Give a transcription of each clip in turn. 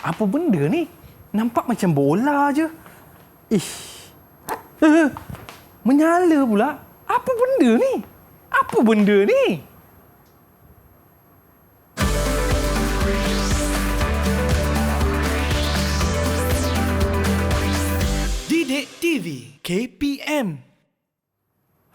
Apa benda ni? Nampak macam bola je. Ish. Menyala pula. Apa benda ni? Apa benda ni? Didik TV KPM.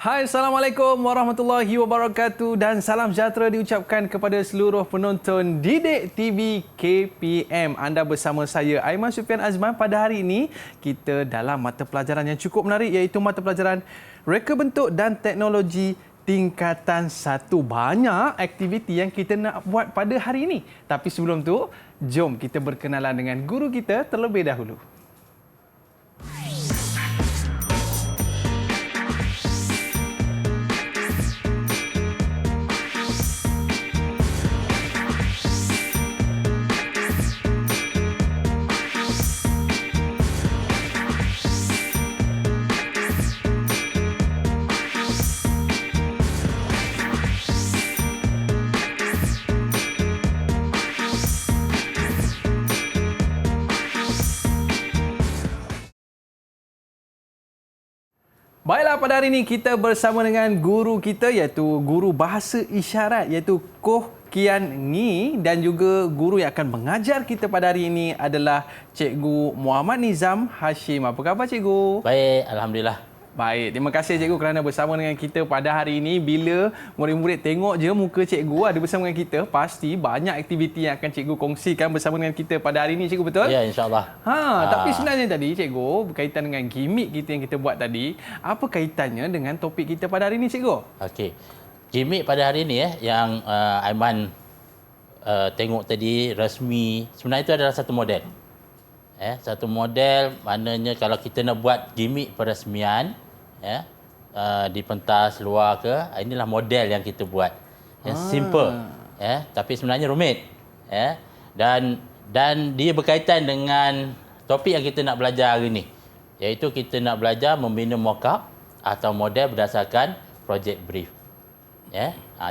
Hai, Assalamualaikum warahmatullahi wabarakatuh dan salam sejahtera diucapkan kepada seluruh penonton Didik TV KPM. Anda bersama saya, Aiman Sufian Azman. Pada hari ini, kita dalam mata pelajaran yang cukup menarik iaitu mata pelajaran Reka Bentuk dan Teknologi Tingkatan 1. Banyak aktiviti yang kita nak buat pada hari ini. Tapi sebelum tu, jom kita berkenalan dengan guru kita terlebih dahulu. Baiklah, pada hari ini kita bersama dengan guru kita iaitu guru bahasa isyarat iaitu Koh Kian Ngee dan juga guru yang akan mengajar kita pada hari ini adalah Cikgu Muhammad Nizam Hashim. Apa khabar cikgu? Baik, alhamdulillah. Baik, terima kasih cikgu kerana bersama dengan kita pada hari ini. Bila murid-murid tengok je muka cikgu ada bersama dengan kita, pasti banyak aktiviti yang akan cikgu kongsikan bersama dengan kita pada hari ini, cikgu, betul? Ya, insya-Allah. Tapi sebenarnya tadi cikgu berkaitan dengan gimmick kita yang kita buat tadi, apa kaitannya dengan topik kita pada hari ini, cikgu? Okey. Gimmick pada hari ini yang Aiman tengok tadi rasmi, sebenarnya itu adalah satu model. Satu model, maknanya kalau kita nak buat gimmick perasmian di pentas luar ke, inilah model yang kita buat. Yang simple, tapi sebenarnya rumit. Dan dia berkaitan dengan topik yang kita nak belajar hari ini, iaitu kita nak belajar membina mock-up atau model berdasarkan project brief.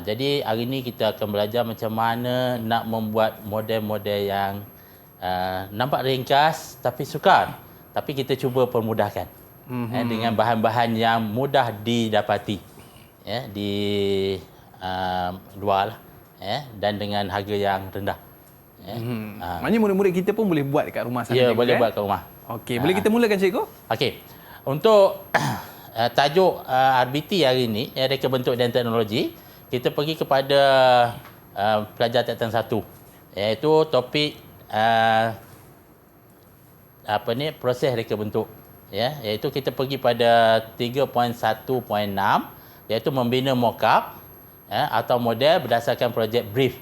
Jadi hari ini kita akan belajar macam mana nak membuat model-model yang nampak ringkas tapi sukar, tapi kita cuba permudahkan dengan bahan-bahan yang mudah didapati di luar lah, dan dengan harga yang rendah. Maknanya murid-murid kita pun boleh buat dekat rumah sana. Ya, boleh buat kat rumah. Okey, boleh kita mulakan, cikgu? Okey. Untuk tajuk RBT hari ini, Reka Bentuk dan Teknologi, kita pergi kepada pelajar tingkatan 1, iaitu topik proses reka bentuk, iaitu kita pergi pada 3.1.6, iaitu membina mock-up atau model berdasarkan project brief,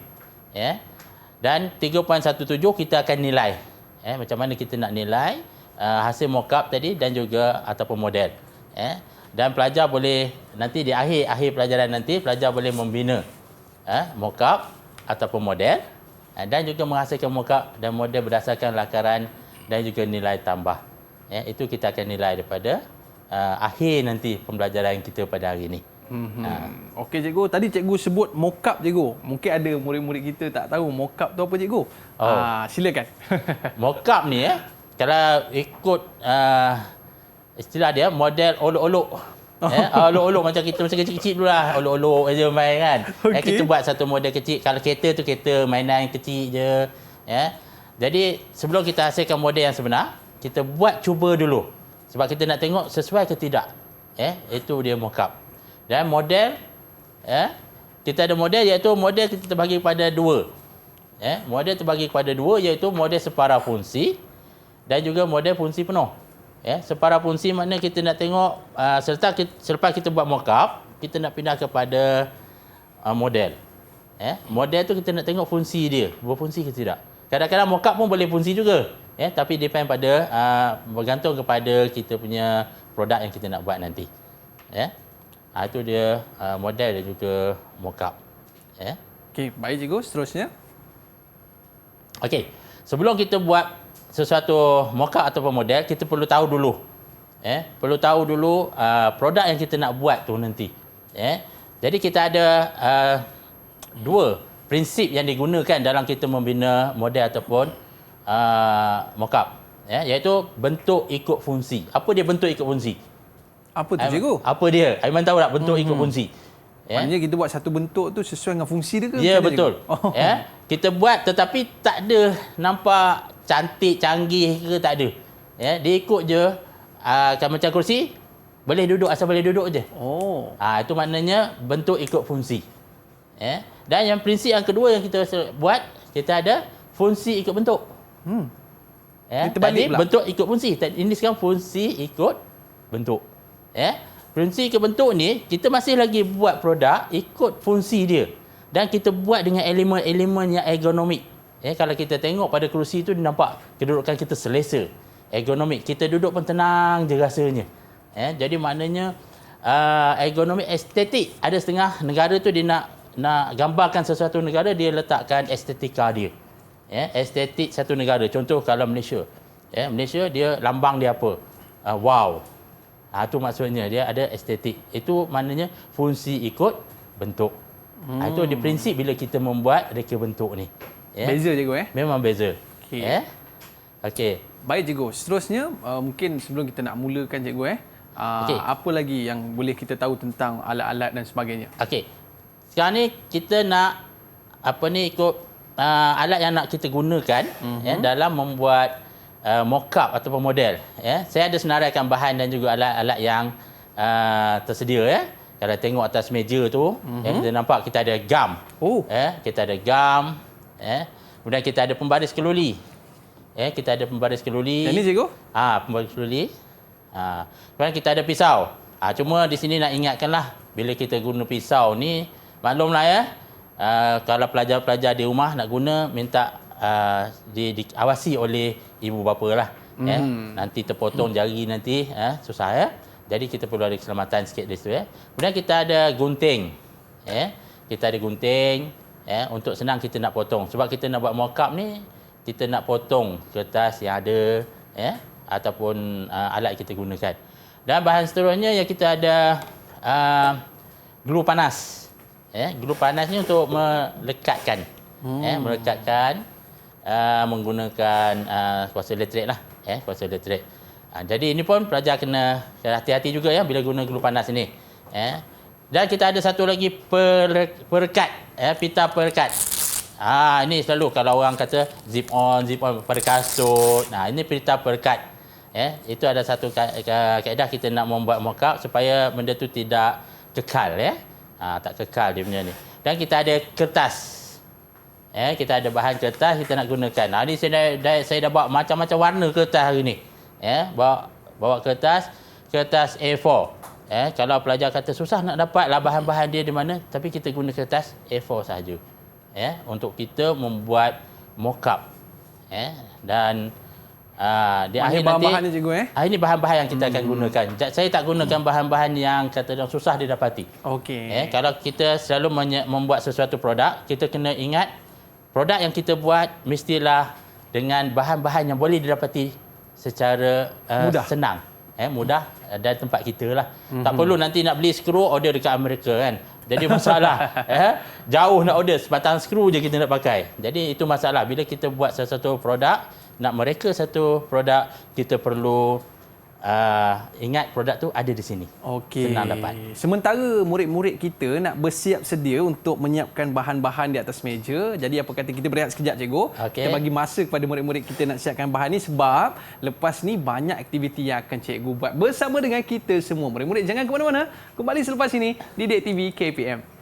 dan 3.17 kita akan nilai, macam mana kita nak nilai hasil mock-up tadi dan juga ataupun model, dan pelajar boleh nanti di akhir pelajaran nanti pelajar boleh membina mock-up ataupun model dan juga menghasilkan mock-up dan model berdasarkan lakaran dan juga nilai tambah. Itu kita akan nilai daripada akhir nanti pembelajaran kita pada hari ini. Okey, cikgu. Tadi cikgu sebut mock-up, cikgu. Mungkin ada murid-murid kita tak tahu mock-up tu apa, cikgu. Silakan. Mock-up ni kalau ikut istilah dia, model olok-olok. Olok-olok macam kita masa kecil-kecil dulu lah. Olok-olok aja main kan. Kita buat satu model kecil. Kalau kereta tu kereta mainan kecil je. Jadi sebelum kita hasilkan model yang sebenar, kita buat cuba dulu. Sebab kita nak tengok sesuai ke tidak. Itu dia mock-up. Dan model, kita ada model iaitu model kita terbagi kepada dua. Model terbagi kepada dua iaitu model separa fungsi dan juga model fungsi penuh. Separa fungsi makna kita nak tengok selepas kita buat mock-up, kita nak pindah kepada model. Model tu kita nak tengok fungsi dia, berfungsi ke tidak. Kadang-kadang mock-up pun boleh fungsi juga, tapi depend pada bergantung kepada kita punya produk yang kita nak buat nanti. Itu dia model dan juga mock-up. Okey, baik cikgu, seterusnya. Okey, sebelum kita buat sesuatu mock-up ataupun model, kita perlu tahu dulu. Perlu tahu dulu produk yang kita nak buat tu nanti. Jadi kita ada dua prinsip yang digunakan dalam kita membina model ataupun mock-up. Iaitu bentuk ikut fungsi. Apa dia bentuk ikut fungsi? Apa tu cikgu? Apa dia? Aiman tahu tak bentuk ikut fungsi? Maknanya kita buat satu bentuk tu sesuai dengan fungsi dia ke? Ya, macam mana, betul. cikgu? Oh. Kita buat tetapi tak ada nampak cantik, canggih ke, tak ada. Dia ikut je macam kursi, boleh duduk, asal boleh duduk je. Oh. Itu maknanya bentuk ikut fungsi. Dan yang prinsip yang kedua yang kita buat, kita ada fungsi ikut bentuk. Kita Tadi balik pula. bentuk ikut fungsi. Ini sekarang fungsi ikut bentuk. Fungsi ikut bentuk ni, kita masih lagi buat produk ikut fungsi dia. Dan kita buat dengan elemen-elemen yang ergonomik. Kalau kita tengok pada kerusi tu, nampak kedudukan kita selesa. Ergonomik. Kita duduk pun tenang je rasanya. Jadi maknanya ergonomik estetik. Ada setengah negara tu dia nak gambarkan sesuatu negara, dia letakkan estetika dia. Estetik satu negara. Contoh kalau Malaysia. Malaysia dia lambang dia apa? Wow. Itu maksudnya dia ada estetik. Itu maknanya fungsi ikut bentuk. Itu di prinsip bila kita membuat reka bentuk ni. Beza cikgu Memang beza. Okey. Okey. Baik cikgu. Seterusnya mungkin sebelum kita nak mulakan cikgu Okey. apa lagi yang boleh kita tahu tentang alat-alat dan sebagainya? Okey. Sekarang ni kita nak ikut alat yang nak kita gunakan dalam membuat mock-up ataupun model. Saya ada senaraikan bahan dan juga alat-alat yang tersedia. Kalau tengok atas meja tu, kita nampak kita ada gam. Kita ada gam. Kemudian kita ada pembaris keluli. Kita ada pembaris keluli. Yang ni cikgu? Pembaris keluli. Kemudian kita ada pisau. Cuma di sini nak ingatkanlah, bila kita guna pisau ni, maklumlah kalau pelajar-pelajar di rumah nak guna, minta diawasi oleh ibu bapa lah. Nanti terpotong jari nanti, susah Jadi kita perlu ada keselamatan sikit di situ. Kemudian kita ada gunting. Kita ada gunting untuk senang kita nak potong. Sebab kita nak buat mock-up ni, kita nak potong kertas yang ada ataupun alat kita gunakan. Dan bahan seterusnya yang kita ada glue panas. Glue panas ni untuk melekatkan. Melekatkan menggunakan kuasa elektrik lah. Kuasa elektrik. Jadi ini pun pelajar kena hati-hati juga bila guna glue panas ini. Dan kita ada satu lagi perekat. Pita perekat. Ini selalu kalau orang kata zip on pada kasut. Ini pita perekat. Itu ada satu kaedah kita nak membuat mock-up supaya benda tu tidak kekal. Tak kekal dia punya ni. Dan kita ada kertas. Kita ada bahan kertas kita nak gunakan. Ini saya dah bawa macam-macam warna kertas hari ni. Bawa kertas A4. Kalau pelajar kata susah nak dapatlah bahan-bahan dia di mana, tapi kita guna kertas A4 saja. Untuk kita membuat mock-up. Dan di akhir nanti bahan-bahan ni cikgu ini bahan-bahan yang kita akan gunakan. Saya tak gunakan bahan-bahan yang kata susah didapati. Okey. Kalau kita selalu membuat sesuatu produk, kita kena ingat produk yang kita buat mestilah dengan bahan-bahan yang boleh didapati secara senang. Mudah dan tempat kita lah. Tak perlu nanti nak beli skru order dekat Amerika kan. Jadi masalah. Jauh nak order, sebatang skru je kita nak pakai. Jadi itu masalah. Bila kita buat sesuatu produk, nak mereka satu produk, kita perlu ingat produk tu ada di sini. Okey. Senang dapat. Sementara murid-murid kita nak bersiap sedia untuk menyiapkan bahan-bahan di atas meja. Jadi apa kata kita berehat sekejap cikgu. Kita bagi masa kepada murid-murid kita nak siapkan bahan ni sebab lepas ni banyak aktiviti yang akan cikgu buat bersama dengan kita semua. Murid-murid jangan ke mana-mana. Kembali selepas ini di Didik TV KPM.